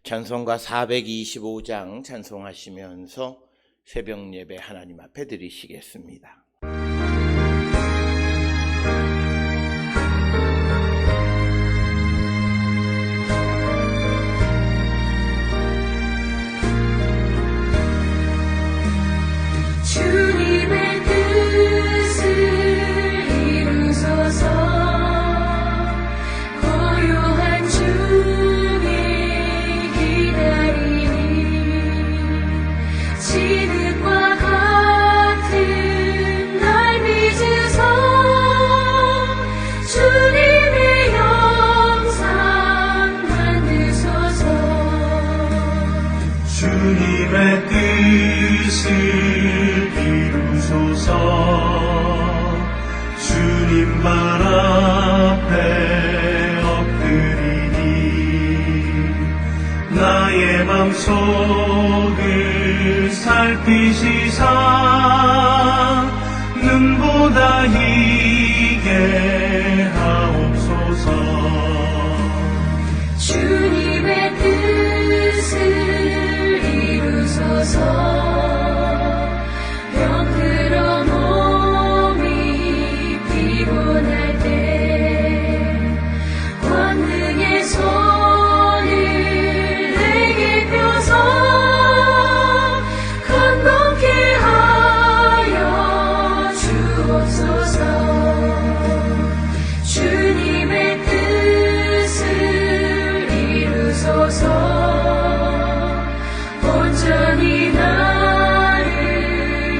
찬송가 425장 찬송하시면서 새벽 예배 하나님 앞에 드리시겠습니다. 주님의 뜻을 이루소서. 고요한 중에 기다리니 진흙과 같은 날 빚으소. 주님의 영상 만드소서. 주님의 뜻을 이루소서. 주님만 앞에 엎드리니 나의 맘속을 살피시사 눈보다 희게 하옵소서. 주님의 뜻을 이루소서. 병들어 몸이 피곤할 때 권능의 손을 내게 펴서 건강케 하여 주옵소서. 주님의 뜻을 이루소서. 온전히 나를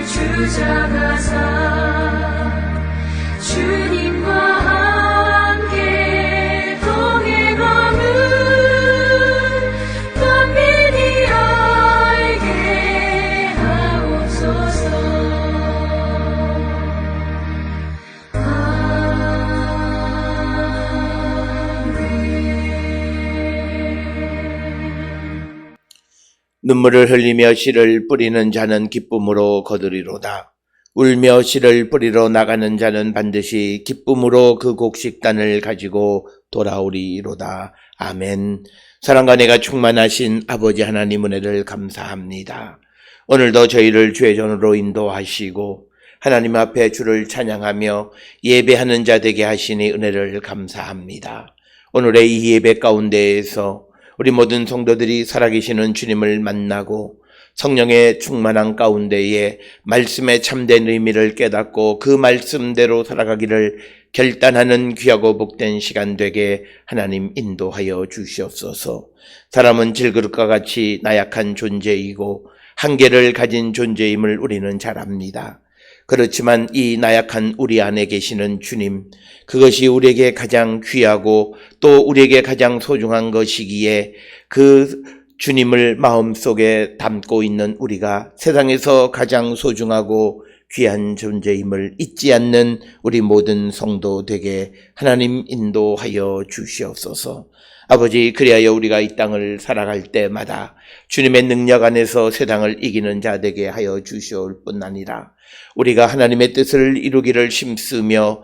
주장하사 주님과 함께 동행함을 반면히 알게 하옵소서. 눈물을 흘리며 씨를 뿌리는 자는 기쁨으로 거두리로다. 울며 씨를 뿌리러 나가는 자는 반드시 기쁨으로 그 곡식단을 가지고 돌아오리로다. 아멘. 사랑과 내가 충만하신 아버지 하나님 은혜를 감사합니다. 오늘도 저희를 주의 전으로 인도하시고 하나님 앞에 주를 찬양하며 예배하는 자 되게 하시니 은혜를 감사합니다. 오늘의 이 예배 가운데에서 우리 모든 성도들이 살아계시는 주님을 만나고 성령의 충만한 가운데에 말씀의 참된 의미를 깨닫고 그 말씀대로 살아가기를 결단하는 귀하고 복된 시간 되게 하나님 인도하여 주시옵소서. 사람은 질그릇과 같이 나약한 존재이고 한계를 가진 존재임을 우리는 잘 압니다. 그렇지만 이 나약한 우리 안에 계시는 주님, 그것이 우리에게 가장 귀하고 또 우리에게 가장 소중한 것이기에 그 주님을 마음속에 담고 있는 우리가 세상에서 가장 소중하고 귀한 존재임을 잊지 않는 우리 모든 성도 되게 하나님 인도하여 주시옵소서. 아버지, 그리하여 우리가 이 땅을 살아갈 때마다 주님의 능력 안에서 세상을 이기는 자 되게 하여 주시올 뿐 아니라 우리가 하나님의 뜻을 이루기를 힘쓰며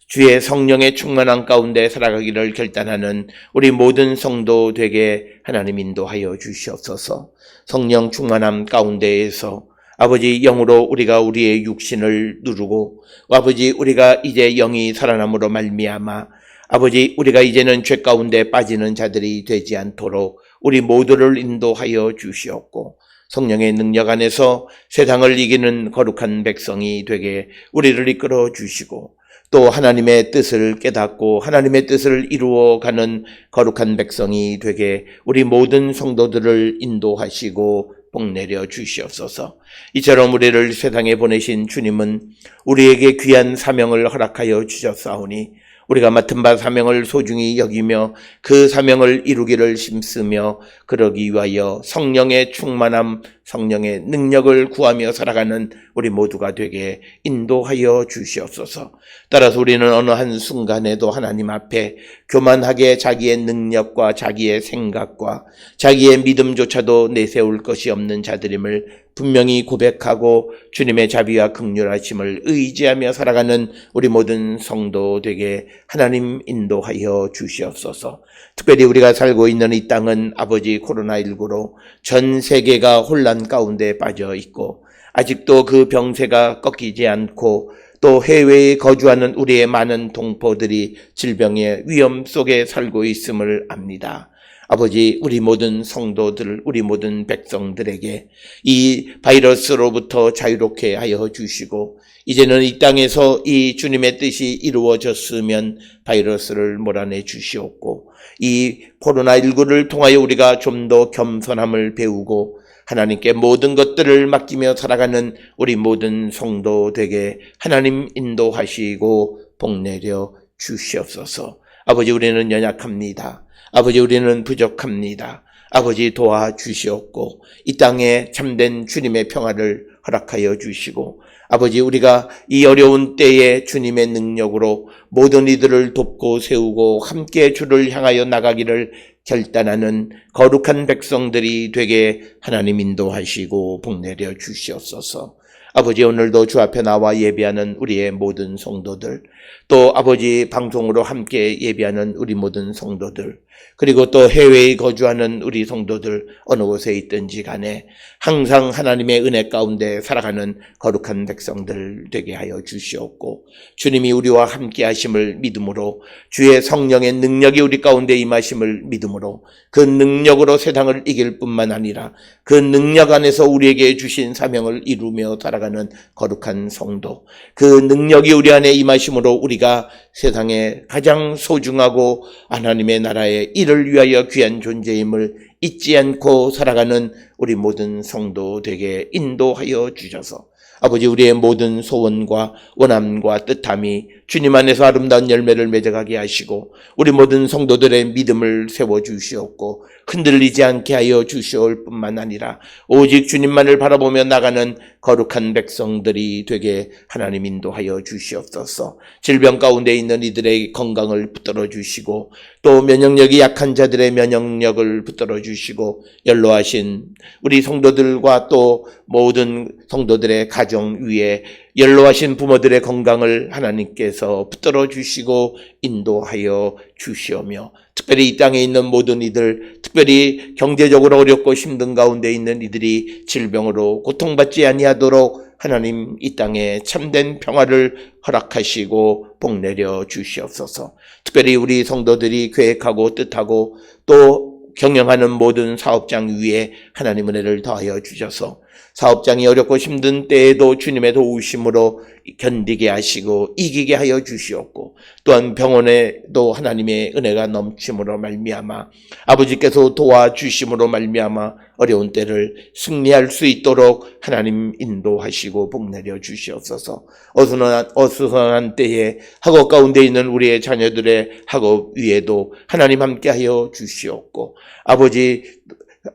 주의 성령의 충만한 가운데 살아가기를 결단하는 우리 모든 성도 되게 하나님 인도하여 주시옵소서. 성령 충만함 가운데에서 아버지, 영으로 우리가 우리의 육신을 누르고 아버지, 우리가 이제 영이 살아남으로 말미암아 아버지, 우리가 이제는 죄 가운데 빠지는 자들이 되지 않도록 우리 모두를 인도하여 주시옵고 성령의 능력 안에서 세상을 이기는 거룩한 백성이 되게 우리를 이끌어 주시고 또 하나님의 뜻을 깨닫고 하나님의 뜻을 이루어가는 거룩한 백성이 되게 우리 모든 성도들을 인도하시고 복내려 주시옵소서. 이처럼 우리를 세상에 보내신 주님은 우리에게 귀한 사명을 허락하여 주셨사오니 우리가 맡은 바 사명을 소중히 여기며 그 사명을 이루기를 힘쓰며 그러기 위하여 성령의 충만함 성령의 능력을 구하며 살아가는 우리 모두가 되게 인도하여 주시옵소서. 따라서 우리는 어느 한순간에도 하나님 앞에 교만하게 자기의 능력과 자기의 생각과 자기의 믿음조차도 내세울 것이 없는 자들임을 분명히 고백하고 주님의 자비와 긍휼하심을 의지하며 살아가는 우리 모든 성도 되게 하나님 인도하여 주시옵소서. 특별히 우리가 살고 있는 이 땅은 아버지 코로나19로 전 세계가 혼란 가운데 빠져 있고 아직도 그 병세가 꺾이지 않고 또 해외에 거주하는 우리의 많은 동포들이 질병의 위험 속에 살고 있음을 압니다. 아버지, 우리 모든 성도들, 우리 모든 백성들에게 이 바이러스로부터 자유롭게 하여 주시고 이제는 이 땅에서 이 주님의 뜻이 이루어졌으면 바이러스를 몰아내 주시옵고 이 코로나19를 통하여 우리가 좀 더 겸손함을 배우고 하나님께 모든 것들을 맡기며 살아가는 우리 모든 성도 되게 하나님 인도하시고 복내려 주시옵소서. 아버지, 우리는 연약합니다. 아버지, 우리는 부족합니다. 아버지, 도와주시옵고 이 땅에 참된 주님의 평화를 허락하여 주시고 아버지, 우리가 이 어려운 때에 주님의 능력으로 모든 이들을 돕고 세우고 함께 주를 향하여 나가기를 결단하는 거룩한 백성들이 되게 하나님 인도하시고 복내려 주시옵소서. 아버지, 오늘도 주 앞에 나와 예배하는 우리의 모든 성도들, 또 아버지 방송으로 함께 예배하는 우리 모든 성도들, 그리고 또 해외에 거주하는 우리 성도들 어느 곳에 있든지 간에 항상 하나님의 은혜 가운데 살아가는 거룩한 백성들 되게 하여 주시옵고 주님이 우리와 함께 하심을 믿음으로 주의 성령의 능력이 우리 가운데 임하심을 믿음으로 그 능력으로 세상을 이길 뿐만 아니라 그 능력 안에서 우리에게 주신 사명을 이루며 살아가는 거룩한 성도, 그 능력이 우리 안에 임하심으로 우리가 세상에 가장 소중하고 하나님의 나라의 일을 위하여 귀한 존재임을 잊지 않고 살아가는 우리 모든 성도 되게 인도하여 주셔서 아버지, 우리의 모든 소원과 원함과 뜻함이 주님 안에서 아름다운 열매를 맺어가게 하시고 우리 모든 성도들의 믿음을 세워주시옵고 흔들리지 않게 하여 주시올 뿐만 아니라 오직 주님만을 바라보며 나가는 거룩한 백성들이 되게 하나님 인도하여 주시옵소서. 질병 가운데 있는 이들의 건강을 붙들어 주시고 또 면역력이 약한 자들의 면역력을 붙들어 주시고 연로하신 우리 성도들과 또 모든 성도들의 가정 위에 연로하신 부모들의 건강을 하나님께서 붙들어 주시고 인도하여 주시오며 특별히 이 땅에 있는 모든 이들, 특별히 경제적으로 어렵고 힘든 가운데 있는 이들이 질병으로 고통받지 아니하도록 하나님 이 땅에 참된 평화를 허락하시고 복내려 주시옵소서. 특별히 우리 성도들이 계획하고 뜻하고 또 경영하는 모든 사업장 위에 하나님 은혜를 더하여 주셔서 사업장이 어렵고 힘든 때에도 주님의 도우심으로 견디게 하시고 이기게 하여 주시옵고 또한 병원에도 하나님의 은혜가 넘침으로 말미암아 아버지께서 도와주심으로 말미암아 어려운 때를 승리할 수 있도록 하나님 인도하시고 복내려 주시옵소서. 어수선한 때에 학업 가운데 있는 우리의 자녀들의 학업 위에도 하나님 함께하여 주시옵고 아버지,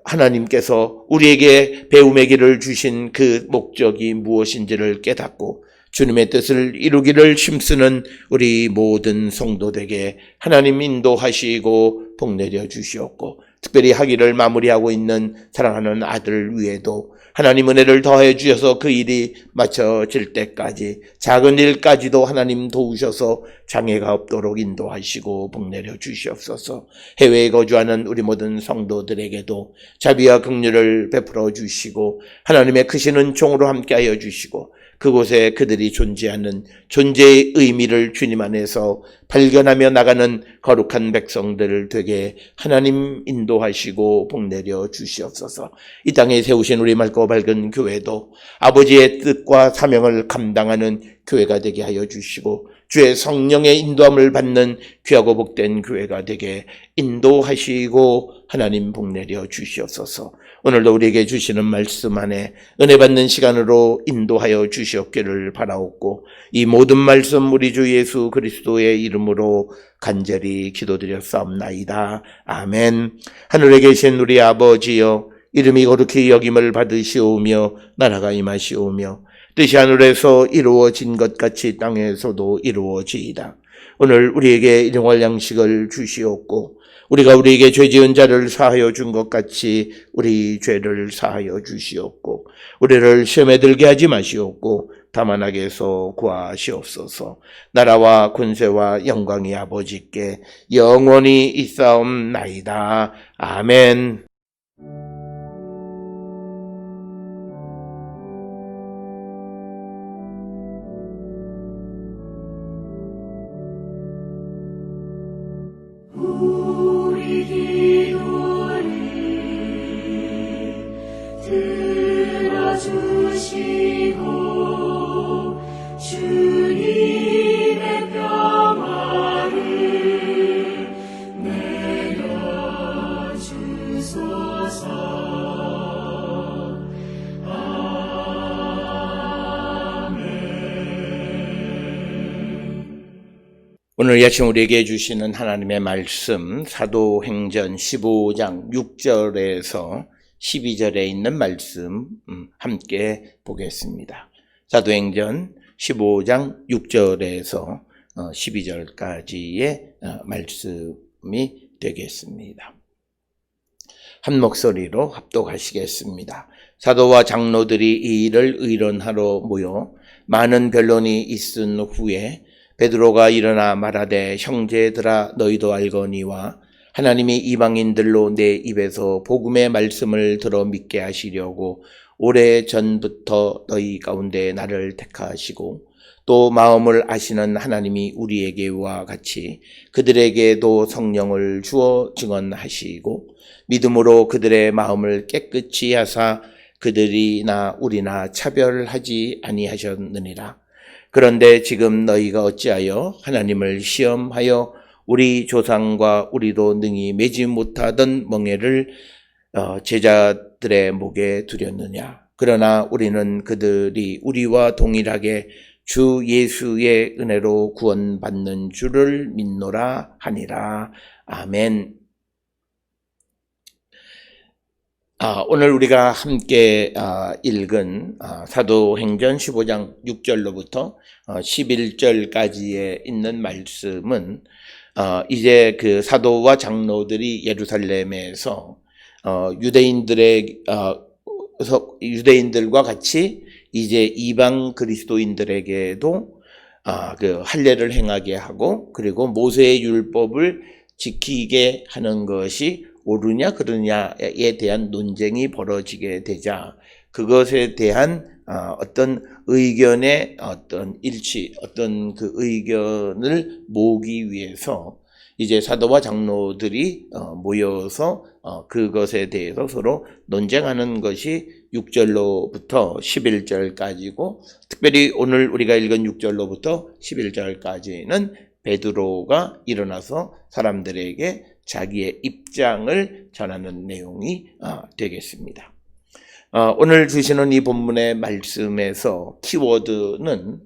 하나님께서 우리에게 배움의 길을 주신 그 목적이 무엇인지를 깨닫고 주님의 뜻을 이루기를 힘쓰는 우리 모든 성도들에게 하나님 인도하시고 복내려 주시옵고 특별히 학위를 마무리하고 있는 사랑하는 아들 위에도 하나님 은혜를 더해 주셔서 그 일이 마쳐질 때까지 작은 일까지도 하나님 도우셔서 장애가 없도록 인도하시고 복내려 주시옵소서. 해외에 거주하는 우리 모든 성도들에게도 자비와 긍휼을 베풀어 주시고 하나님의 크신 은총으로 함께하여 주시고 그곳에 그들이 존재하는 존재의 의미를 주님 안에서 발견하며 나가는 거룩한 백성들 되게 하나님 인도하시고 복내려 주시옵소서. 이 땅에 세우신 우리 맑고 밝은 교회도 아버지의 뜻과 사명을 감당하는 교회가 되게 하여 주시고 주의 성령의 인도함을 받는 귀하고 복된 교회가 되게 인도하시고 하나님 복내려 주시옵소서. 오늘도 우리에게 주시는 말씀 안에 은혜 받는 시간으로 인도하여 주시옵기를 바라옵고 이 모든 말씀 우리 주 예수 그리스도의 이름으로 간절히 기도드렸사옵나이다. 아멘. 하늘에 계신 우리 아버지여, 이름이 거룩히 여김을 받으시오며 나라가 임하시오며 뜻이 하늘에서 이루어진 것 같이 땅에서도 이루어지이다. 오늘 우리에게 일용할 양식을 주시옵고 우리가 우리에게 죄 지은 자를 사하여 준 것 같이 우리 죄를 사하여 주시옵고 우리를 시험에 들게 하지 마시옵고 다만 악에서 구하시옵소서. 나라와 권세와 영광이 아버지께 영원히 있사옵나이다. 아멘. 우리 기도를 들어주시고 주님의 평화를 내려주소서. 오늘 이 아침 우리에게 주시는 하나님의 말씀 사도행전 15장 6절에서 12절에 있는 말씀 함께 보겠습니다. 사도행전 15장 6절에서 12절까지의 말씀이 되겠습니다. 한 목소리로 합독하시겠습니다. 사도와 장로들이 이 일을 의논하러 모여 많은 변론이 있은 후에 베드로가 일어나 말하되 형제들아 너희도 알거니와 하나님이 이방인들로 내 입에서 복음의 말씀을 들어 믿게 하시려고 오래전부터 너희 가운데 나를 택하시고 또 마음을 아시는 하나님이 우리에게와 같이 그들에게도 성령을 주어 증언하시고 믿음으로 그들의 마음을 깨끗이 하사 그들이나 우리나 차별하지 아니하셨느니라. 그런데 지금 너희가 어찌하여 하나님을 시험하여 우리 조상과 우리도 능히 매지 못하던 멍에를 제자들의 목에 두렸느냐. 그러나 우리는 그들이 우리와 동일하게 주 예수의 은혜로 구원받는 줄을 믿노라 하니라. 아멘. 오늘 우리가 함께 읽은 사도행전 15장 6절로부터 11절까지에 있는 말씀은 이제 그 사도와 장로들이 예루살렘에서 유대인들과 같이 이제 이방 그리스도인들에게도 그 할례를 행하게 하고 그리고 모세의 율법을 지키게 하는 것이 옳으냐 그르냐에 대한 논쟁이 벌어지게 되자 그것에 대한 어떤 의견의 어떤 일치, 어떤 그 의견을 모으기 위해서 이제 사도와 장로들이 모여서 그것에 대해서 서로 논쟁하는 것이 6절로부터 11절까지고 특별히 오늘 우리가 읽은 6절로부터 11절까지는 베드로가 일어나서 사람들에게 자기의 입장을 전하는 내용이 되겠습니다. 오늘 주시는 이 본문의 말씀에서 키워드는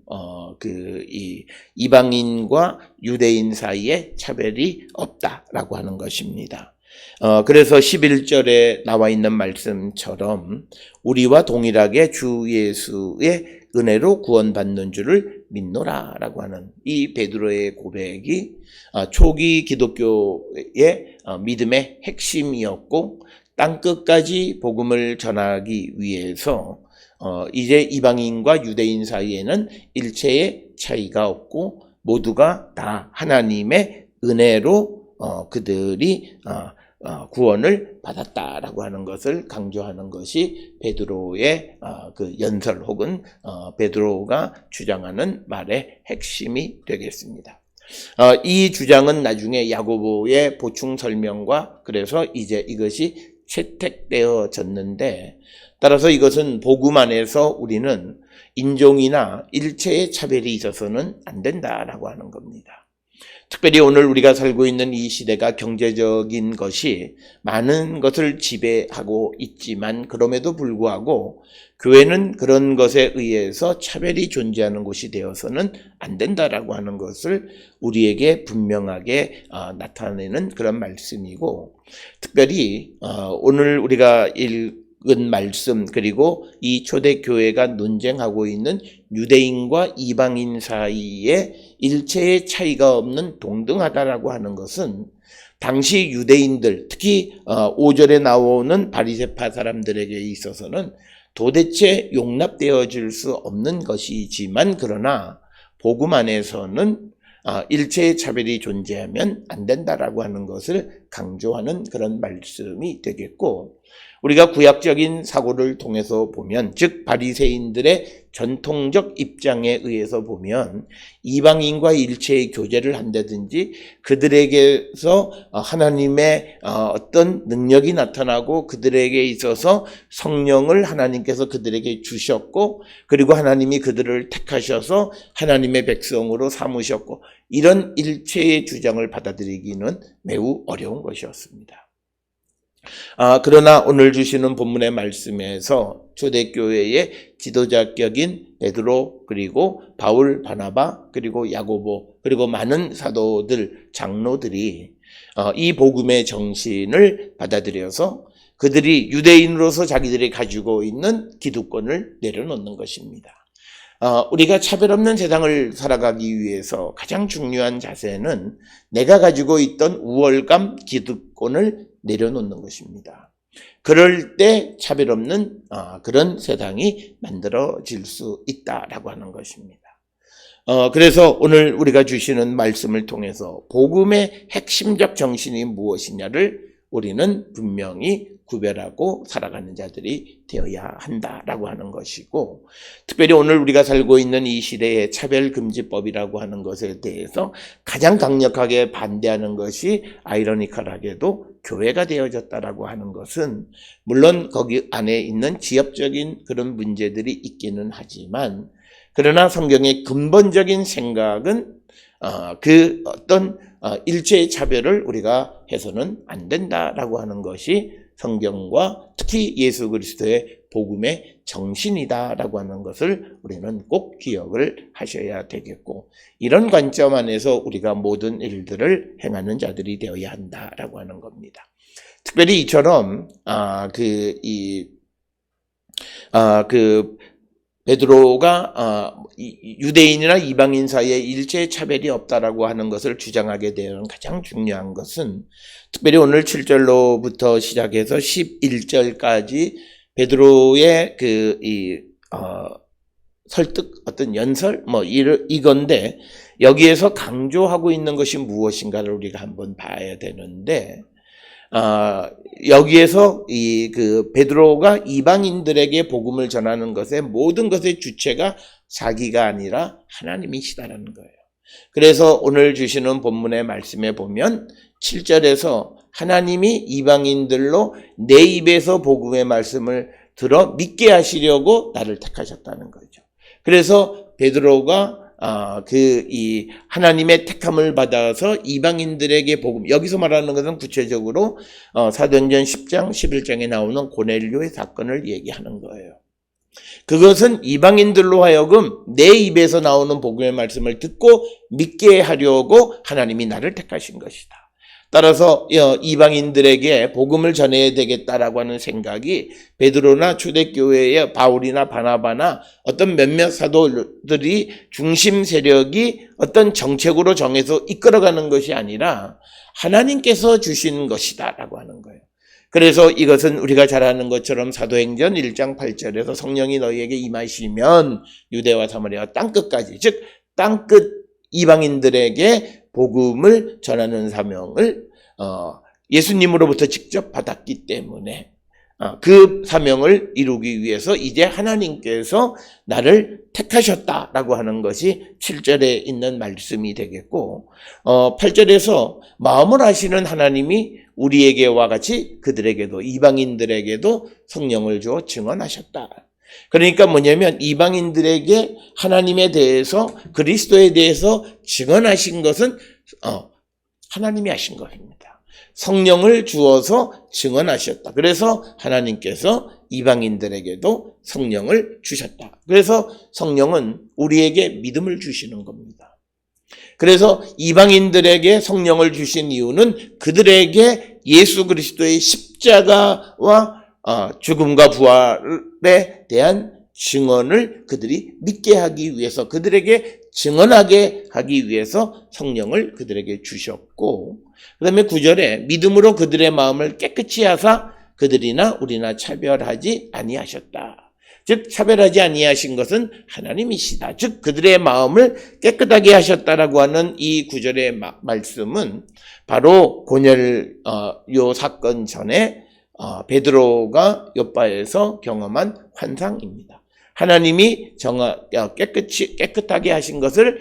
이 이방인과 유대인 사이에 차별이 없다라고 하는 것입니다. 그래서 11절에 나와 있는 말씀처럼 우리와 동일하게 주 예수의 은혜로 구원받는 줄을 믿노라라고 하는 이 베드로의 고백이 초기 기독교의 믿음의 핵심이었고 땅끝까지 복음을 전하기 위해서 이제 이방인과 유대인 사이에는 일체의 차이가 없고 모두가 다 하나님의 은혜로 그들이 구원을 받았다라고 하는 것을 강조하는 것이 베드로의 그 연설 혹은 베드로가 주장하는 말의 핵심이 되겠습니다. 이 주장은 나중에 야고보의 보충 설명과 그래서 이제 이것이 채택되어졌는데 따라서 이것은 복음 안에서 우리는 인종이나 일체의 차별이 있어서는 안 된다라고 하는 겁니다. 특별히 오늘 우리가 살고 있는 이 시대가 경제적인 것이 많은 것을 지배하고 있지만 그럼에도 불구하고 교회는 그런 것에 의해서 차별이 존재하는 곳이 되어서는 안 된다라고 하는 것을 우리에게 분명하게 나타내는 그런 말씀이고, 특별히 오늘 우리가 읽은 말씀, 그리고 이 초대교회가 논쟁하고 있는 유대인과 이방인 사이에 일체의 차이가 없는 동등하다라고 하는 것은 당시 유대인들, 특히 5절에 나오는 바리새파 사람들에게 있어서는 도대체 용납되어질 수 없는 것이지만, 그러나 복음 안에서는 일체의 차별이 존재하면 안 된다라고 하는 것을 강조하는 그런 말씀이 되겠고, 우리가 구약적인 사고를 통해서 보면, 즉 바리새인들의 전통적 입장에 의해서 보면 이방인과 일체의 교제를 한다든지 그들에게서 하나님의 어떤 능력이 나타나고 그들에게 있어서 성령을 하나님께서 그들에게 주셨고, 그리고 하나님이 그들을 택하셔서 하나님의 백성으로 삼으셨고, 이런 일체의 주장을 받아들이기는 매우 어려운 것이었습니다. 그러나 오늘 주시는 본문의 말씀에서 초대교회의 지도자격인 베드로, 그리고 바울, 바나바, 그리고 야고보, 그리고 많은 사도들, 장로들이 이 복음의 정신을 받아들여서 그들이 유대인으로서 자기들이 가지고 있는 기득권을 내려놓는 것입니다. 우리가 차별 없는 세상을 살아가기 위해서 가장 중요한 자세는 내가 가지고 있던 우월감, 기득권을 내려놓는 것입니다. 그럴 때 차별 없는 그런 세상이 만들어질 수 있다라고 하는 것입니다. 그래서 오늘 우리가 주시는 말씀을 통해서 복음의 핵심적 정신이 무엇이냐를 우리는 분명히 구별하고 살아가는 자들이 되어야 한다라고 하는 것이고, 특별히 오늘 우리가 살고 있는 이 시대의 차별금지법이라고 하는 것에 대해서 가장 강력하게 반대하는 것이 아이러니컬하게도 교회가 되어졌다라고 하는 것은, 물론 거기 안에 있는 지엽적인 그런 문제들이 있기는 하지만, 그러나 성경의 근본적인 생각은 그 어떤 일체의 차별을 우리가 해서는 안 된다라고 하는 것이 성경과 특히 예수 그리스도의 복음의 정신이다라고 하는 것을 우리는 꼭 기억을 하셔야 되겠고, 이런 관점 안에서 우리가 모든 일들을 행하는 자들이 되어야 한다라고 하는 겁니다. 특별히 이처럼 베드로가 유대인이나 이방인 사이에 일체의 차별이 없다라고 하는 것을 주장하게 되는 가장 중요한 것은, 특별히 오늘 7절로부터 시작해서 11절까지 베드로의 설득, 어떤 연설, 이건데, 여기에서 강조하고 있는 것이 무엇인가를 우리가 한번 봐야 되는데, 여기에서 베드로가 이방인들에게 복음을 전하는 것의 모든 것의 주체가 자기가 아니라 하나님이시다라는 거예요. 그래서 오늘 주시는 본문의 말씀에 보면 7절에서 하나님이 이방인들로 내 입에서 복음의 말씀을 들어 믿게 하시려고 나를 택하셨다는 거죠. 그래서 베드로가 이 하나님의 택함을 받아서 이방인들에게 복음, 여기서 말하는 것은 구체적으로 사도행전 10장 11장에 나오는 고넬료의 사건을 얘기하는 거예요. 그것은 이방인들로 하여금 내 입에서 나오는 복음의 말씀을 듣고 믿게 하려고 하나님이 나를 택하신 것이다. 따라서 이방인들에게 복음을 전해야 되겠다라고 하는 생각이 베드로나 초대교회의 바울이나 바나바나 어떤 몇몇 사도들이 중심 세력이 어떤 정책으로 정해서 이끌어가는 것이 아니라 하나님께서 주신 것이다라고 하는 거예요. 그래서 이것은 우리가 잘 아는 것처럼 사도행전 1장 8절에서 성령이 너희에게 임하시면 유대와 사마리아 땅끝까지, 즉 땅끝 이방인들에게 복음을 전하는 사명을 예수님으로부터 직접 받았기 때문에 그 사명을 이루기 위해서 이제 하나님께서 나를 택하셨다라고 하는 것이 7절에 있는 말씀이 되겠고, 8절에서 마음을 아시는 하나님이 우리에게와 같이 그들에게도, 이방인들에게도 성령을 주어 증언하셨다. 그러니까 뭐냐면 이방인들에게 하나님에 대해서, 그리스도에 대해서 증언하신 것은 하나님이 하신 것입니다. 성령을 주어서 증언하셨다. 그래서 하나님께서 이방인들에게도 성령을 주셨다. 그래서 성령은 우리에게 믿음을 주시는 겁니다. 그래서 이방인들에게 성령을 주신 이유는 그들에게 예수 그리스도의 십자가와 죽음과 부활에 대한 증언을 그들이 믿게 하기 위해서, 그들에게 증언하게 하기 위해서 성령을 그들에게 주셨고, 그 다음에 9절에 믿음으로 그들의 마음을 깨끗이 하사 그들이나 우리나 차별하지 아니하셨다. 즉 차별하지 아니하신 것은 하나님이시다. 즉 그들의 마음을 깨끗하게 하셨다라고 하는 이 9절의 말씀은 바로 고넬 요 사건 전에 베드로가 요바에서 경험한 환상입니다. 하나님이 깨끗하게 하신 것을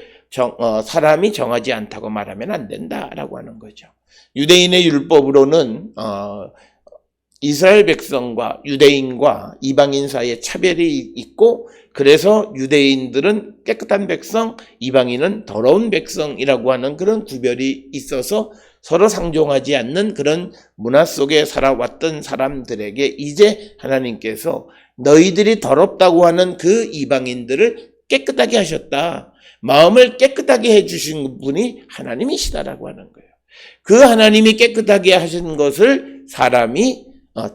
사람이 정하지 않다고 말하면 안 된다라고 하는 거죠. 유대인의 율법으로는 이스라엘 백성과 유대인과 이방인 사이에 차별이 있고, 그래서 유대인들은 깨끗한 백성, 이방인은 더러운 백성이라고 하는 그런 구별이 있어서 서로 상종하지 않는 그런 문화 속에 살아왔던 사람들에게 이제 하나님께서 너희들이 더럽다고 하는 그 이방인들을 깨끗하게 하셨다. 마음을 깨끗하게 해주신 분이 하나님이시다라고 하는 거예요. 그 하나님이 깨끗하게 하신 것을 사람이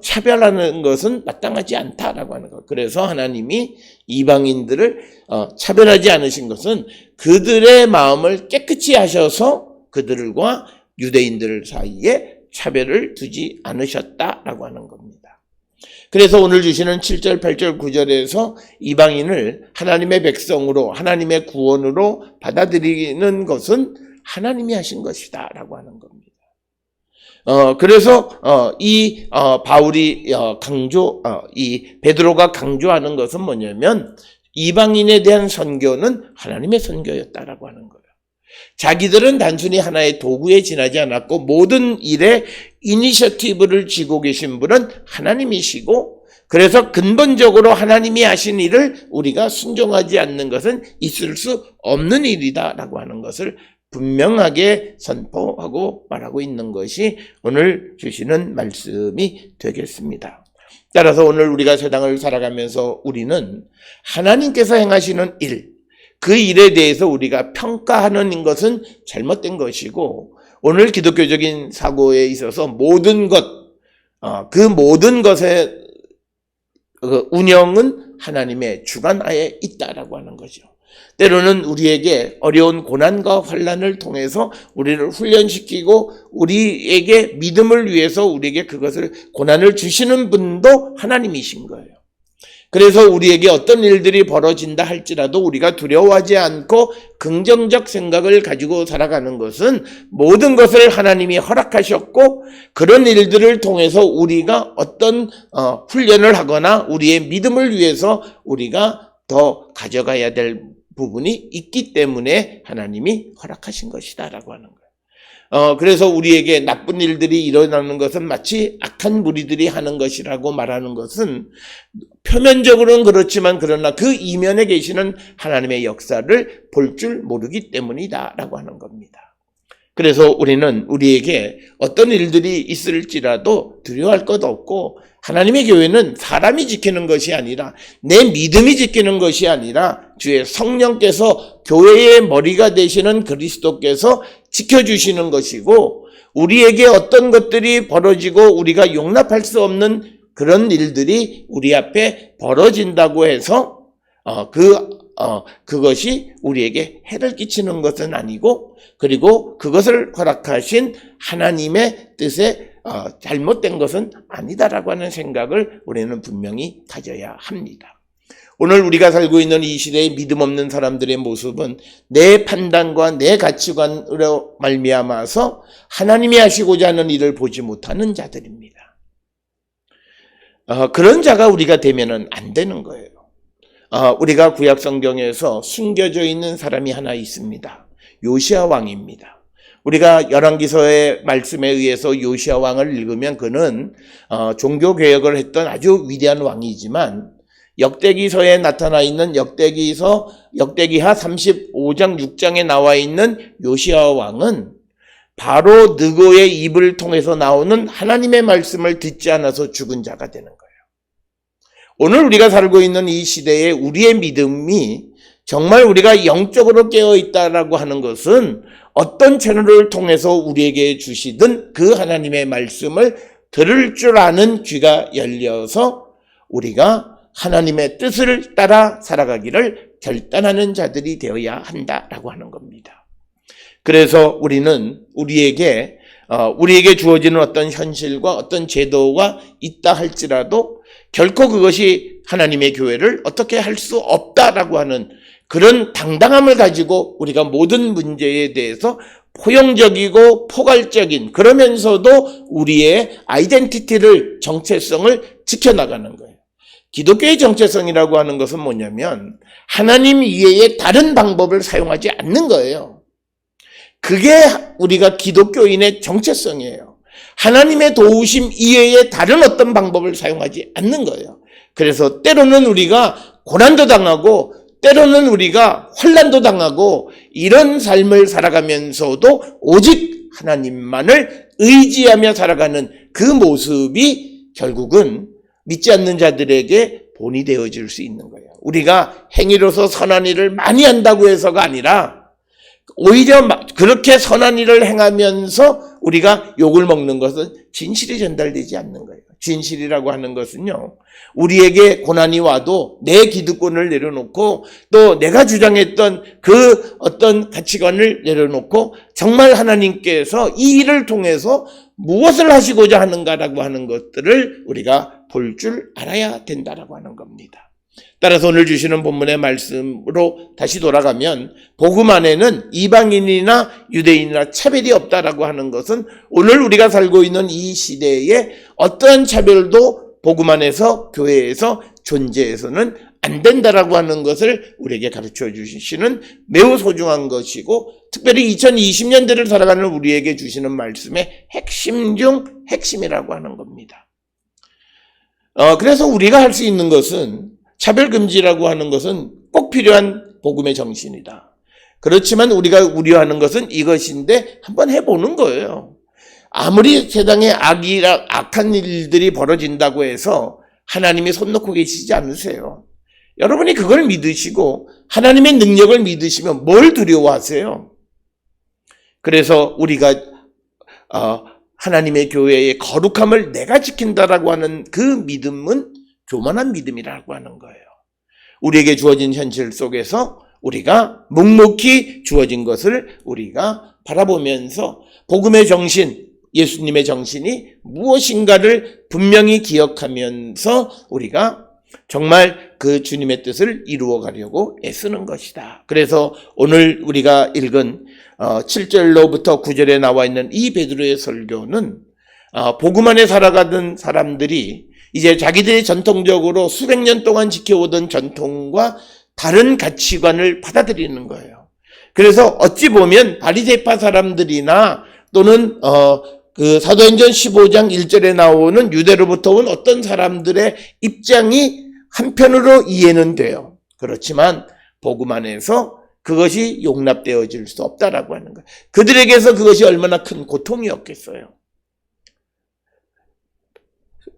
차별하는 것은 마땅하지 않다라고 하는 것. 그래서 하나님이 이방인들을 차별하지 않으신 것은 그들의 마음을 깨끗이 하셔서 그들과 유대인들 사이에 차별을 두지 않으셨다라고 하는 겁니다. 그래서 오늘 주시는 7절, 8절, 9절에서 이방인을 하나님의 백성으로, 하나님의 구원으로 받아들이는 것은 하나님이 하신 것이다라고 하는 겁니다. 그래서 바울이 이 베드로가 강조하는 것은 뭐냐면 이방인에 대한 선교는 하나님의 선교였다라고 하는 거예요. 자기들은 단순히 하나의 도구에 지나지 않았고 모든 일에 이니셔티브를 쥐고 계신 분은 하나님이시고, 그래서 근본적으로 하나님이 하신 일을 우리가 순종하지 않는 것은 있을 수 없는 일이다라고 하는 것을 분명하게 선포하고 말하고 있는 것이 오늘 주시는 말씀이 되겠습니다. 따라서 오늘 우리가 세상을 살아가면서 우리는 하나님께서 행하시는 일, 그 일에 대해서 우리가 평가하는 것은 잘못된 것이고, 오늘 기독교적인 사고에 있어서 모든 것, 그 모든 것의 운영은 하나님의 주관하에 있다라고 하는 거죠. 때로는 우리에게 어려운 고난과 환난을 통해서 우리를 훈련시키고 우리에게 믿음을 위해서 우리에게 그것을 고난을 주시는 분도 하나님이신 거예요. 그래서 우리에게 어떤 일들이 벌어진다 할지라도 우리가 두려워하지 않고 긍정적 생각을 가지고 살아가는 것은 모든 것을 하나님이 허락하셨고, 그런 일들을 통해서 우리가 어떤 훈련을 하거나 우리의 믿음을 위해서 우리가 더 가져가야 될 부분이 있기 때문에 하나님이 허락하신 것이다라고 하는 거예요. 그래서 우리에게 나쁜 일들이 일어나는 것은 마치 악한 무리들이 하는 것이라고 말하는 것은 표면적으로는 그렇지만 그러나 그 이면에 계시는 하나님의 역사를 볼 줄 모르기 때문이다라고 하는 겁니다. 그래서 우리는 우리에게 어떤 일들이 있을지라도 두려워할 것 없고, 하나님의 교회는 사람이 지키는 것이 아니라, 내 믿음이 지키는 것이 아니라 주의 성령께서 교회의 머리가 되시는 그리스도께서 지켜주시는 것이고, 우리에게 어떤 것들이 벌어지고 우리가 용납할 수 없는 그런 일들이 우리 앞에 벌어진다고 해서 그것이 우리에게 해를 끼치는 것은 아니고, 그리고 그것을 허락하신 하나님의 뜻에 잘못된 것은 아니다라고 하는 생각을 우리는 분명히 가져야 합니다. 오늘 우리가 살고 있는 이 시대의 믿음 없는 사람들의 모습은 내 판단과 내 가치관으로 말미암아서 하나님이 하시고자 하는 일을 보지 못하는 자들입니다. 그런 자가 우리가 되면은 안 되는 거예요. 우리가 구약 성경에서 숨겨져 있는 사람이 하나 있습니다. 요시야 왕입니다. 우리가 열왕기서의 말씀에 의해서 요시야 왕을 읽으면 그는 종교 개혁을 했던 아주 위대한 왕이지만, 역대기서에 나타나 있는 역대기하 35장 6장에 나와 있는 요시야 왕은 바로 느고의 입을 통해서 나오는 하나님의 말씀을 듣지 않아서 죽은 자가 되는 거예요. 오늘 우리가 살고 있는 이 시대에 우리의 믿음이 정말 우리가 영적으로 깨어있다라고 하는 것은 어떤 채널을 통해서 우리에게 주시든 그 하나님의 말씀을 들을 줄 아는 귀가 열려서 우리가 하나님의 뜻을 따라 살아가기를 결단하는 자들이 되어야 한다라고 하는 겁니다. 그래서 우리는 우리에게 주어지는 어떤 현실과 어떤 제도가 있다 할지라도 결코 그것이 하나님의 교회를 어떻게 할 수 없다라고 하는 그런 당당함을 가지고 우리가 모든 문제에 대해서 포용적이고 포괄적인 그러면서도 우리의 아이덴티티를 정체성을 지켜나가는 거예요. 기독교의 정체성이라고 하는 것은 뭐냐면 하나님 이외에 다른 방법을 사용하지 않는 거예요. 그게 우리가 기독교인의 정체성이에요. 하나님의 도우심 이외에 다른 어떤 방법을 사용하지 않는 거예요. 그래서 때로는 우리가 고난도 당하고 때로는 우리가 환난도 당하고 이런 삶을 살아가면서도 오직 하나님만을 의지하며 살아가는 그 모습이 결국은 믿지 않는 자들에게 본이 되어질 수 있는 거예요. 우리가 행위로서 선한 일을 많이 한다고 해서가 아니라 오히려 그렇게 선한 일을 행하면서 우리가 욕을 먹는 것은 진실이 전달되지 않는 거예요. 진실이라고 하는 것은요, 우리에게 고난이 와도 내 기득권을 내려놓고 또 내가 주장했던 그 어떤 가치관을 내려놓고 정말 하나님께서 이 일을 통해서 무엇을 하시고자 하는가라고 하는 것들을 우리가 볼 줄 알아야 된다라고 하는 겁니다. 따라서 오늘 주시는 본문의 말씀으로 다시 돌아가면 복음 안에는 이방인이나 유대인이나 차별이 없다라고 하는 것은 오늘 우리가 살고 있는 이 시대에 어떠한 차별도 복음 안에서 교회에서 존재해서는 안 된다라고 하는 것을 우리에게 가르쳐 주시는 매우 소중한 것이고 특별히 2020년대를 살아가는 우리에게 주시는 말씀의 핵심 중 핵심이라고 하는 겁니다. 그래서 우리가 할 수 있는 것은 차별금지라고 하는 것은 꼭 필요한 복음의 정신이다. 그렇지만 우리가 우려하는 것은 이것인데 한번 해보는 거예요. 아무리 세상에 악한 일들이 벌어진다고 해서 하나님이 손 놓고 계시지 않으세요. 여러분이 그걸 믿으시고 하나님의 능력을 믿으시면 뭘 두려워하세요? 그래서 우리가 하나님의 교회의 거룩함을 내가 지킨다라고 하는 그 믿음은 교만한 믿음이라고 하는 거예요. 우리에게 주어진 현실 속에서 우리가 묵묵히 주어진 것을 우리가 바라보면서 복음의 정신, 예수님의 정신이 무엇인가를 분명히 기억하면서 우리가 정말 그 주님의 뜻을 이루어 가려고 애쓰는 것이다. 그래서 오늘 우리가 읽은 7절로부터 9절에 나와 있는 이 베드로의 설교는 복음 안에 살아가던 사람들이 이제 자기들이 전통적으로 수백 년 동안 지켜오던 전통과 다른 가치관을 받아들이는 거예요. 그래서 어찌 보면 바리새파 사람들이나 또는 그 사도행전 15장 1절에 나오는 유대로부터 온 어떤 사람들의 입장이 한편으로 이해는 돼요. 그렇지만 복음 안에서 그것이 용납되어질 수 없다라고 하는 거예요. 그들에게서 그것이 얼마나 큰 고통이었겠어요.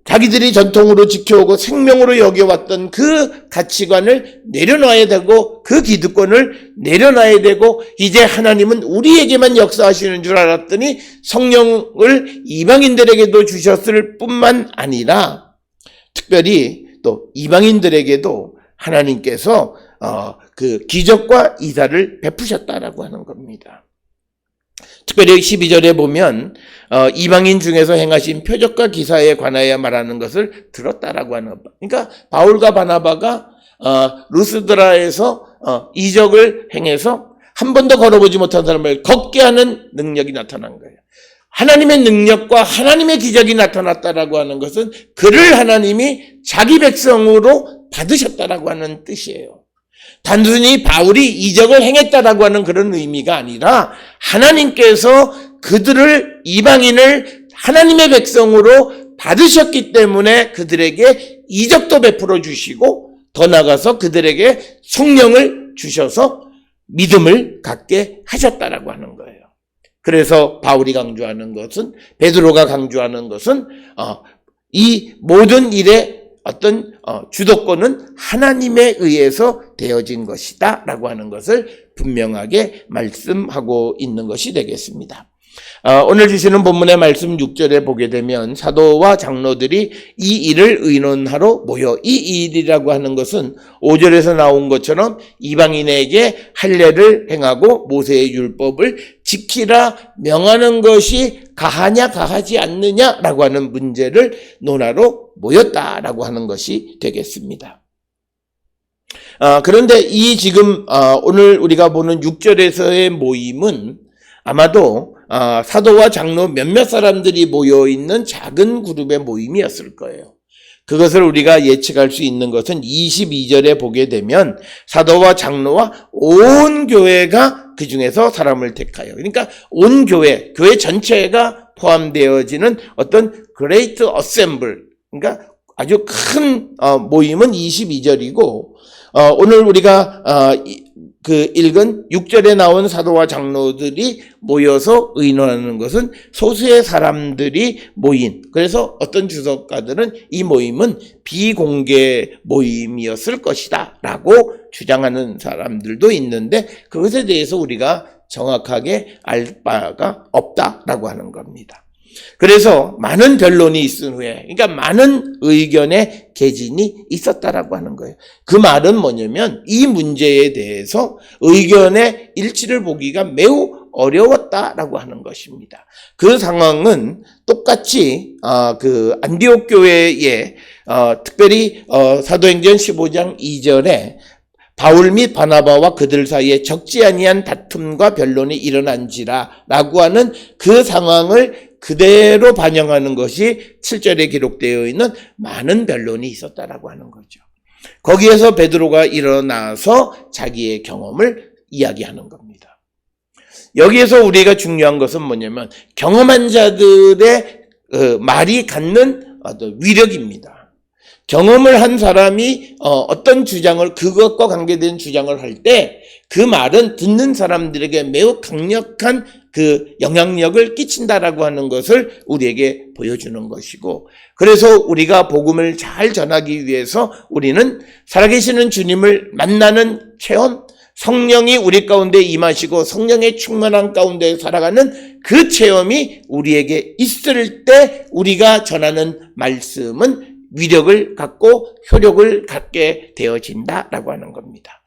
자기들이 전통으로 지켜오고 생명으로 여겨왔던 그 가치관을 내려놔야 되고 그 기득권을 내려놔야 되고 이제 하나님은 우리에게만 역사하시는 줄 알았더니 성령을 이방인들에게도 주셨을 뿐만 아니라 특별히 또 이방인들에게도 하나님께서 그 기적과 이사를 베푸셨다라고 하는 겁니다. 특별히 12절에 보면 이방인 중에서 행하신 표적과 기사에 관하여 말하는 것을 들었다라고 하는 것. 그러니까 바울과 바나바가 루스드라에서 이적을 행해서 한 번도 걸어보지 못한 사람을 걷게 하는 능력이 나타난 거예요. 하나님의 능력과 하나님의 기적이 나타났다라고 하는 것은 그를 하나님이 자기 백성으로 받으셨다라고 하는 뜻이에요. 단순히 바울이 이적을 행했다라고 하는 그런 의미가 아니라 하나님께서 그들을 이방인을 하나님의 백성으로 받으셨기 때문에 그들에게 이적도 베풀어 주시고 더 나아가서 그들에게 성령을 주셔서 믿음을 갖게 하셨다라고 하는 거예요. 그래서 바울이 강조하는 것은, 베드로가 강조하는 것은 이 모든 일의 어떤 주도권은 하나님에 의해서 되어진 것이다 라고 하는 것을 분명하게 말씀하고 있는 것이 되겠습니다. 오늘 주시는 본문의 말씀 6절에 보게 되면 사도와 장로들이 이 일을 의논하러 모여, 이 일이라고 하는 것은 5절에서 나온 것처럼 이방인에게 할례를 행하고 모세의 율법을 지키라 명하는 것이 가하냐 가하지 않느냐라고 하는 문제를 논하러 모였다라고 하는 것이 되겠습니다. 그런데 이 지금 오늘 우리가 보는 6절에서의 모임은 아마도 사도와 장로 몇몇 사람들이 모여있는 작은 그룹의 모임이었을 거예요. 그것을 우리가 예측할 수 있는 것은 22절에 보게 되면 사도와 장로와 온 교회가 그 중에서 사람을 택하여, 그러니까 온 교회 전체가 포함되어지는 어떤 great assembly, 그러니까 아주 큰 모임은 22절이고, 오늘 우리가 읽은 6절에 나온 사도와 장로들이 모여서 의논하는 것은 소수의 사람들이 모인, 그래서 어떤 주석가들은 이 모임은 비공개 모임이었을 것이다 라고 주장하는 사람들도 있는데, 그것에 대해서 우리가 정확하게 알 바가 없다라고 하는 겁니다. 그래서 많은 변론이 있은 후에, 그러니까 많은 의견의 개진이 있었다라고 하는 거예요. 그 말은 뭐냐면 이 문제에 대해서 의견의 일치를 보기가 매우 어려웠다라고 하는 것입니다. 그 상황은 똑같이 그 안디옥 교회에 특별히 사도행전 15장 2절에 바울 및 바나바와 그들 사이에 적지 아니한 다툼과 변론이 일어난지라 라고 하는 그 상황을 그대로 반영하는 것이 7절에 기록되어 있는 많은 변론이 있었다라고 하는 거죠. 거기에서 베드로가 일어나서 자기의 경험을 이야기하는 겁니다. 여기에서 우리가 중요한 것은 뭐냐면 경험한 자들의 말이 갖는 어떤 위력입니다. 경험을 한 사람이 어떤 주장을, 그것과 관계된 주장을 할 때 그 말은 듣는 사람들에게 매우 강력한 그 영향력을 끼친다라고 하는 것을 우리에게 보여주는 것이고, 그래서 우리가 복음을 잘 전하기 위해서 우리는 살아계시는 주님을 만나는 체험, 성령이 우리 가운데 임하시고 성령의 충만한 가운데 살아가는 그 체험이 우리에게 있을 때 우리가 전하는 말씀은 위력을 갖고 효력을 갖게 되어진다라고 하는 겁니다.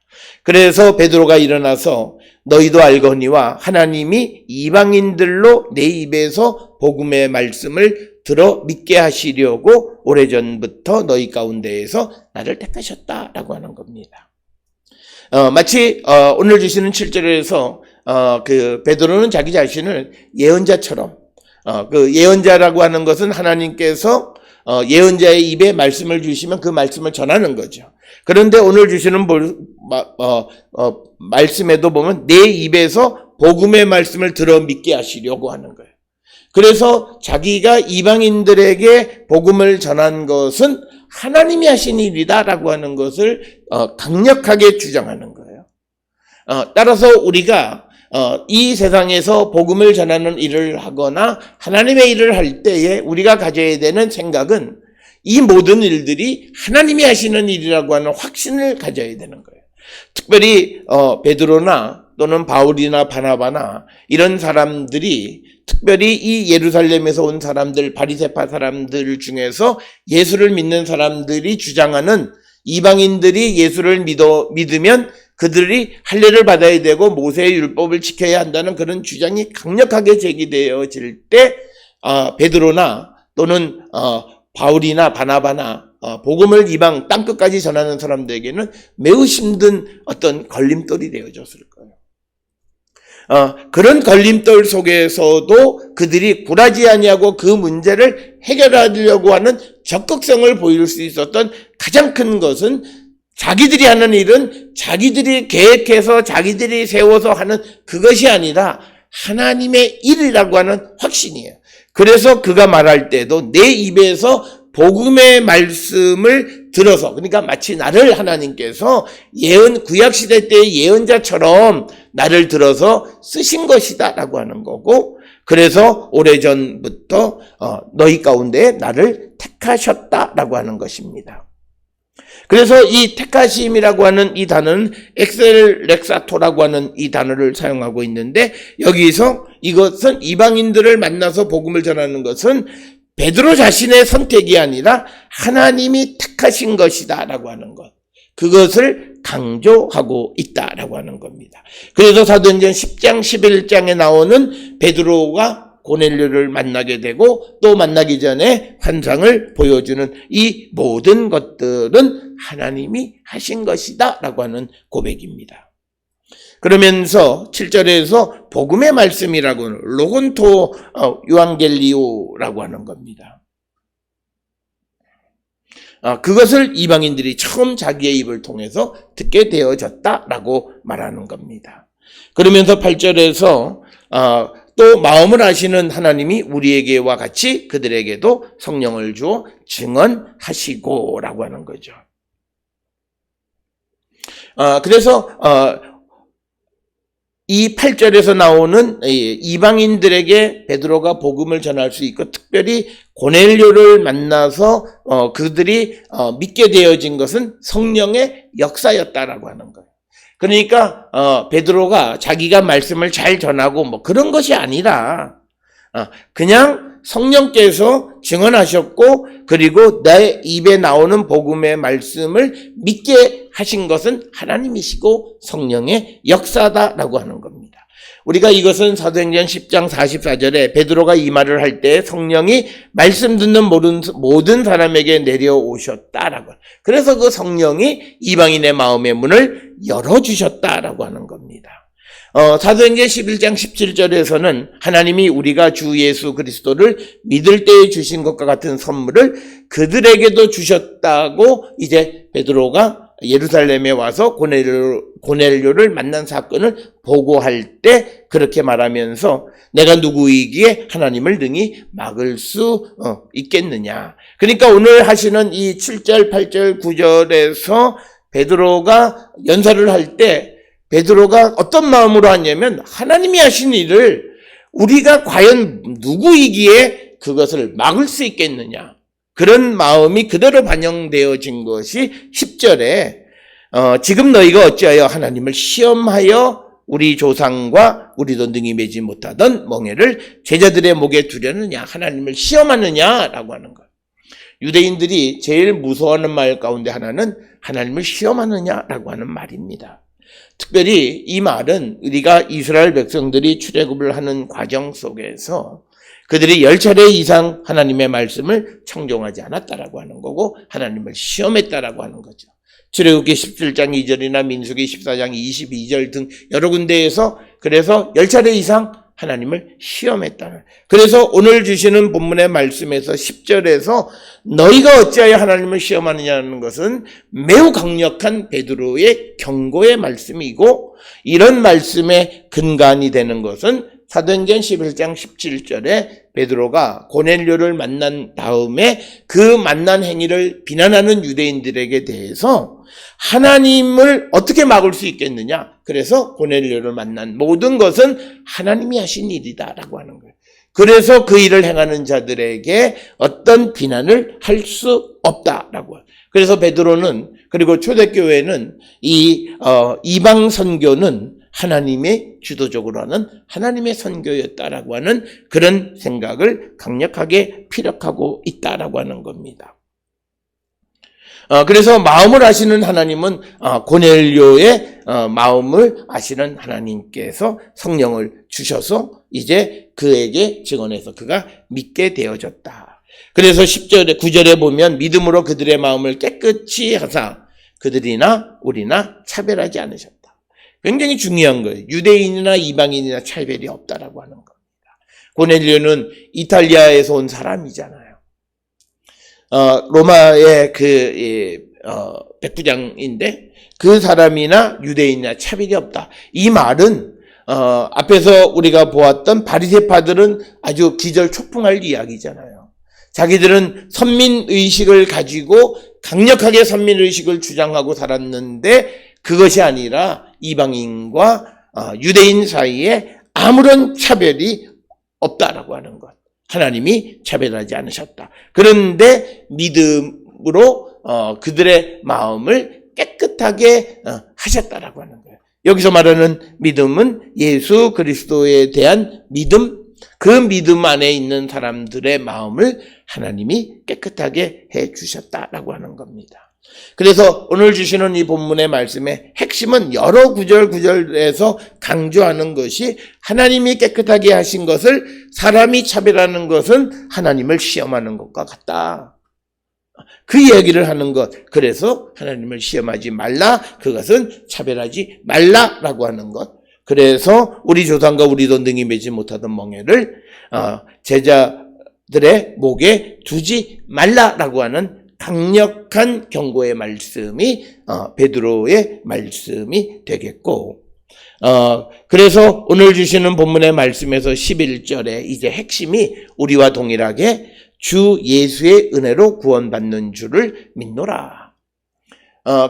그래서 베드로가 일어나서 너희도 알거니와 하나님이 이방인들로 내 입에서 복음의 말씀을 들어 믿게 하시려고 오래전부터 너희 가운데에서 나를 택하셨다라고 하는 겁니다. 마치 오늘 주시는 7절에서 그 베드로는 자기 자신을 예언자처럼, 그 예언자라고 하는 것은 하나님께서 예언자의 입에 말씀을 주시면 그 말씀을 전하는 거죠. 그런데 오늘 주시는 말씀에도 보면 내 입에서 복음의 말씀을 들어 믿게 하시려고 하는 거예요. 그래서 자기가 이방인들에게 복음을 전한 것은 하나님이 하신 일이다라고 하는 것을 강력하게 주장하는 거예요. 따라서 우리가 이 세상에서 복음을 전하는 일을 하거나 하나님의 일을 할 때에 우리가 가져야 되는 생각은 이 모든 일들이 하나님이 하시는 일이라고 하는 확신을 가져야 되는 거예요. 특별히 베드로나 또는 바울이나 바나바나 이런 사람들이, 특별히 이 예루살렘에서 온 사람들, 바리새파 사람들 중에서 예수를 믿는 사람들이 주장하는 이방인들이 예수를 믿으면 그들이 할례를 받아야 되고 모세의 율법을 지켜야 한다는 그런 주장이 강력하게 제기되어질 때 베드로나 또는 바울이나 바나바나 복음을 이방 땅끝까지 전하는 사람들에게는 매우 힘든 어떤 걸림돌이 되어졌을 거예요. 그런 걸림돌 속에서도 그들이 굴하지 아니하고 그 문제를 해결하려고 하는 적극성을 보일 수 있었던 가장 큰 것은 자기들이 하는 일은 자기들이 계획해서 자기들이 세워서 하는 그것이 아니라 하나님의 일이라고 하는 확신이에요. 그래서 그가 말할 때도 내 입에서 복음의 말씀을 들어서, 그러니까 마치 나를 하나님께서 구약시대 때의 예언자처럼 나를 들어서 쓰신 것이다 라고 하는 거고, 그래서 오래전부터 너희 가운데 나를 택하셨다라고 하는 것입니다. 그래서 이 택하심이라고 하는 이 단어는 엑셀렉사토라고 하는 이 단어를 사용하고 있는데, 여기서 이것은 이방인들을 만나서 복음을 전하는 것은 베드로 자신의 선택이 아니라 하나님이 택하신 것이다 라고 하는 것, 그것을 강조하고 있다라고 하는 겁니다. 그래서 사도행전 10장 11장에 나오는 베드로가 고넬료를 만나게 되고 또 만나기 전에 환상을 보여주는 이 모든 것들은 하나님이 하신 것이다 라고 하는 고백입니다. 그러면서 7절에서 복음의 말씀이라고는 로곤토 유앙겔리오라고 하는 겁니다. 그것을 이방인들이 처음 자기의 입을 통해서 듣게 되어졌다라고 말하는 겁니다. 그러면서 8절에서 또 마음을 아시는 하나님이 우리에게와 같이 그들에게도 성령을 주어 증언하시고 라고 하는 거죠. 그래서 이 8절에서 나오는 이방인들에게 베드로가 복음을 전할 수 있고 특별히 고넬료를 만나서 그들이 믿게 되어진 것은 성령의 역사였다라고 하는 거예요. 그러니까 베드로가 자기가 말씀을 잘 전하고 뭐 그런 것이 아니라 그냥 성령께서 증언하셨고 그리고 내 입에 나오는 복음의 말씀을 믿게 하신 것은 하나님이시고 성령의 역사다라고 하는 겁니다. 우리가 이것은 사도행전 10장 44절에 베드로가 이 말을 할 때 성령이 말씀 듣는 모든 사람에게 내려오셨다라고. 그래서 그 성령이 이방인의 마음의 문을 열어주셨다라고 하는 겁니다. 사도행전 11장 17절에서는 하나님이 우리가 주 예수 그리스도를 믿을 때에 주신 것과 같은 선물을 그들에게도 주셨다고 이제 베드로가 예루살렘에 와서 고넬료를 만난 사건을 보고할 때 그렇게 말하면서 내가 누구이기에 하나님을 능히 막을 수 있겠느냐. 그러니까 오늘 하시는 이 7절, 8절, 9절에서 베드로가 연설을 할 때 베드로가 어떤 마음으로 하냐면 하나님이 하신 일을 우리가 과연 누구이기에 그것을 막을 수 있겠느냐. 그런 마음이 그대로 반영되어진 것이 10절에 지금 너희가 어찌하여 하나님을 시험하여 우리 조상과 우리도 능히 매지 못하던 멍에를 제자들의 목에 두려느냐. 하나님을 시험하느냐라고 하는 것. 유대인들이 제일 무서워하는 말 가운데 하나는 하나님을 시험하느냐라고 하는 말입니다. 특별히 이 말은 우리가 이스라엘 백성들이 출애굽을 하는 과정 속에서 그들이 10차례 이상 하나님의 말씀을 청종하지 않았다라고 하는 거고 하나님을 시험했다라고 하는 거죠. 출애굽기 17장 2절이나 민수기 14장 22절 등 여러 군데에서 그래서 10차례 이상 하나님을 시험했다. 그래서 오늘 주시는 본문의 말씀에서 10절에서 너희가 어찌하여 하나님을 시험하느냐는 것은 매우 강력한 베드로의 경고의 말씀이고 이런 말씀의 근간이 되는 것은 사도행전 11장 17절에 베드로가 고넬료를 만난 다음에 그 만난 행위를 비난하는 유대인들에게 대해서 하나님을 어떻게 막을 수 있겠느냐. 그래서 고넬료를 만난 모든 것은 하나님이 하신 일이다라고 하는 거예요. 그래서 그 일을 행하는 자들에게 어떤 비난을 할 수 없다라고. 그래서 베드로는 그리고 초대교회는 이 이방 선교는 하나님의 주도적으로 하는 하나님의 선교였다라고 하는 그런 생각을 강력하게 피력하고 있다라고 하는 겁니다. 그래서 마음을 아시는 하나님은 고넬료의 마음을 아시는 하나님께서 성령을 주셔서 이제 그에게 증언해서 그가 믿게 되어졌다. 그래서 10절에 9절에 보면 믿음으로 그들의 마음을 깨끗이 하사 그들이나 우리나 차별하지 않으셨다. 굉장히 중요한 거예요. 유대인이나 이방인이나 차별이 없다라고 하는 겁니다. 고넬료는 이탈리아에서 온 사람이잖아요. 로마의 백부장인데 그 사람이나 유대인이나 차별이 없다. 이 말은 앞에서 우리가 보았던 바리새파들은 아주 기절초풍할 이야기잖아요. 자기들은 선민의식을 가지고 강력하게 선민의식을 주장하고 살았는데 그것이 아니라 이방인과 유대인 사이에 아무런 차별이 없다라고 하는 것. 하나님이 차별하지 않으셨다. 그런데 믿음으로 그들의 마음을 깨끗하게 하셨다라고 하는 거예요. 여기서 말하는 믿음은 예수 그리스도에 대한 믿음, 그 믿음 안에 있는 사람들의 마음을 하나님이 깨끗하게 해 주셨다라고 하는 겁니다. 그래서 오늘 주시는 이 본문의 말씀의 핵심은 여러 구절에서 강조하는 것이 하나님이 깨끗하게 하신 것을 사람이 차별하는 것은 하나님을 시험하는 것과 같다. 그 이야기를 하는 것. 그래서 하나님을 시험하지 말라. 그것은 차별하지 말라라고 하는 것. 그래서 우리 조상과 우리도 능히 매지 못하던 멍에를 제자들의 목에 두지 말라라고 하는 강력한 경고의 말씀이 베드로의 말씀이 되겠고, 그래서 오늘 주시는 본문의 말씀에서 11절에 이제 핵심이 우리와 동일하게 주 예수의 은혜로 구원받는 줄을 믿노라.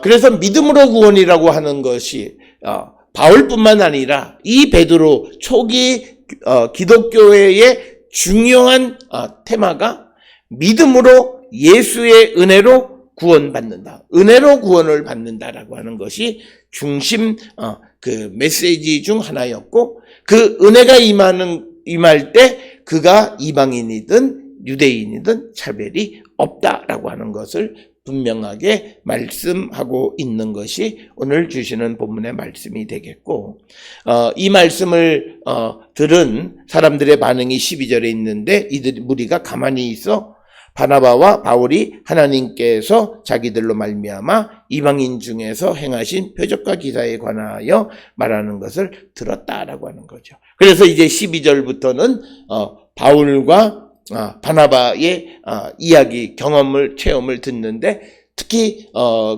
그래서 믿음으로 구원이라고 하는 것이 바울뿐만 아니라 이 베드로 초기 기독교회의 중요한 테마가 믿음으로 예수의 은혜로 구원받는다. 은혜로 구원을 받는다라고 하는 것이 중심 그 메시지 중 하나였고, 그 은혜가 임할 때 그가 이방인이든 유대인이든 차별이 없다라고 하는 것을 분명하게 말씀하고 있는 것이 오늘 주시는 본문의 말씀이 되겠고, 이 말씀을 들은 사람들의 반응이 12절에 있는데, 이들 무리가 가만히 있어 바나바와 바울이 하나님께서 자기들로 말미암아 이방인 중에서 행하신 표적과 기사에 관하여 말하는 것을 들었다라고 하는 거죠. 그래서 이제 12절부터는 바울과 바나바의 이야기, 경험을, 체험을 듣는데, 특히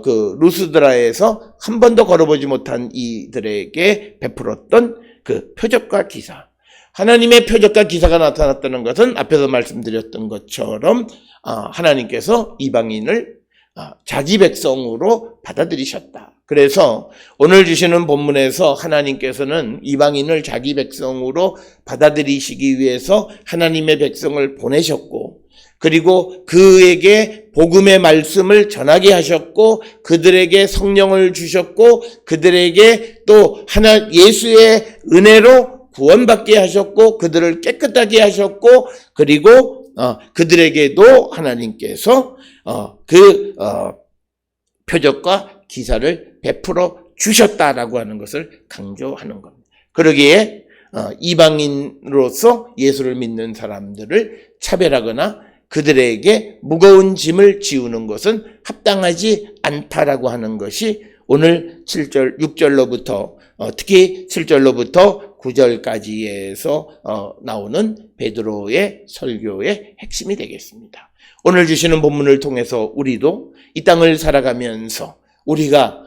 그 루스드라에서 한 번도 걸어보지 못한 이들에게 베풀었던 그 표적과 기사, 하나님의 표적과 기사가 나타났다는 것은 앞에서 말씀드렸던 것처럼 하나님께서 이방인을 자기 백성으로 받아들이셨다. 그래서 오늘 주시는 본문에서 하나님께서는 이방인을 자기 백성으로 받아들이시기 위해서 하나님의 백성을 보내셨고, 그리고 그에게 복음의 말씀을 전하게 하셨고, 그들에게 성령을 주셨고, 그들에게 또 예수의 은혜로 구원받게 하셨고, 그들을 깨끗하게 하셨고, 그리고 그들에게도 하나님께서 표적과 기사를 베풀어 주셨다라고 하는 것을 강조하는 겁니다. 그러기에 이방인으로서 예수를 믿는 사람들을 차별하거나 그들에게 무거운 짐을 지우는 것은 합당하지 않다라고 하는 것이 오늘 7절, 6절로부터 특히 7절로부터 9절까지에서 나오는 베드로의 설교의 핵심이 되겠습니다. 오늘 주시는 본문을 통해서 우리도 이 땅을 살아가면서 우리가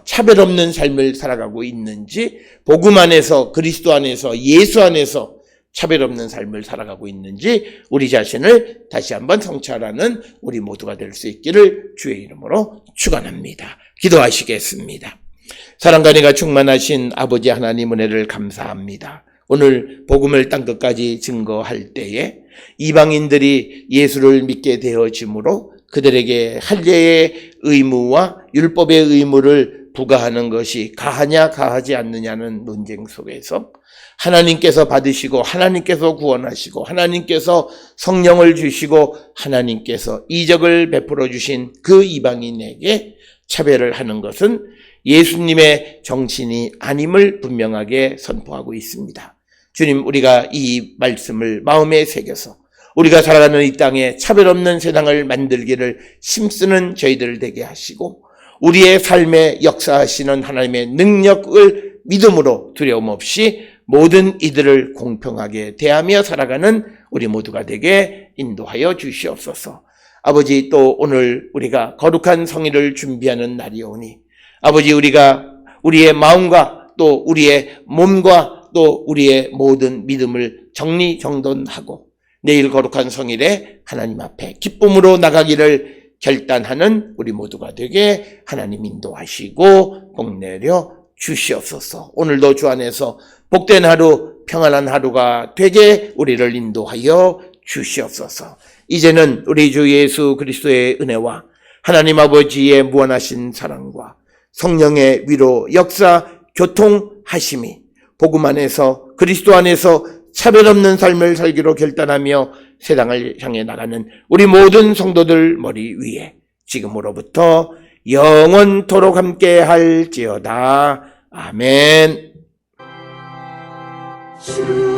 차별 없는 삶을 살아가고 있는지, 복음 안에서, 그리스도 안에서, 예수 안에서 차별 없는 삶을 살아가고 있는지 우리 자신을 다시 한번 성찰하는 우리 모두가 될 수 있기를 주의 이름으로 축원합니다. 기도하시겠습니다. 사랑과 은혜가 충만하신 아버지 하나님, 은혜를 감사합니다. 오늘 복음을 땅끝까지 증거할 때에 이방인들이 예수를 믿게 되어지므로 그들에게 할례의 의무와 율법의 의무를 부과하는 것이 가하냐 가하지 않느냐는 논쟁 속에서 하나님께서 받으시고, 하나님께서 구원하시고, 하나님께서 성령을 주시고, 하나님께서 이적을 베풀어 주신 그 이방인에게 차별을 하는 것은 예수님의 정신이 아님을 분명하게 선포하고 있습니다. 주님, 우리가 이 말씀을 마음에 새겨서 우리가 살아가는 이 땅에 차별 없는 세상을 만들기를 힘쓰는 저희들 되게 하시고, 우리의 삶에 역사하시는 하나님의 능력을 믿음으로 두려움 없이 모든 이들을 공평하게 대하며 살아가는 우리 모두가 되게 인도하여 주시옵소서. 아버지, 또 오늘 우리가 거룩한 성일을 준비하는 날이오니 아버지, 우리가 우리의 마음과 또 우리의 몸과 또 우리의 모든 믿음을 정리정돈하고 내일 거룩한 성일에 하나님 앞에 기쁨으로 나가기를 결단하는 우리 모두가 되게 하나님 인도하시고 복 내려 주시옵소서. 오늘도 주 안에서 복된 하루, 평안한 하루가 되게 우리를 인도하여 주시옵소서. 이제는 우리 주 예수 그리스도의 은혜와 하나님 아버지의 무한하신 사랑과 성령의 위로 역사 교통하심이 복음 안에서 그리스도 안에서 차별 없는 삶을 살기로 결단하며 세상을 향해 나가는 우리 모든 성도들 머리 위에 지금으로부터 영원토록 함께 할지어다. 아멘. 주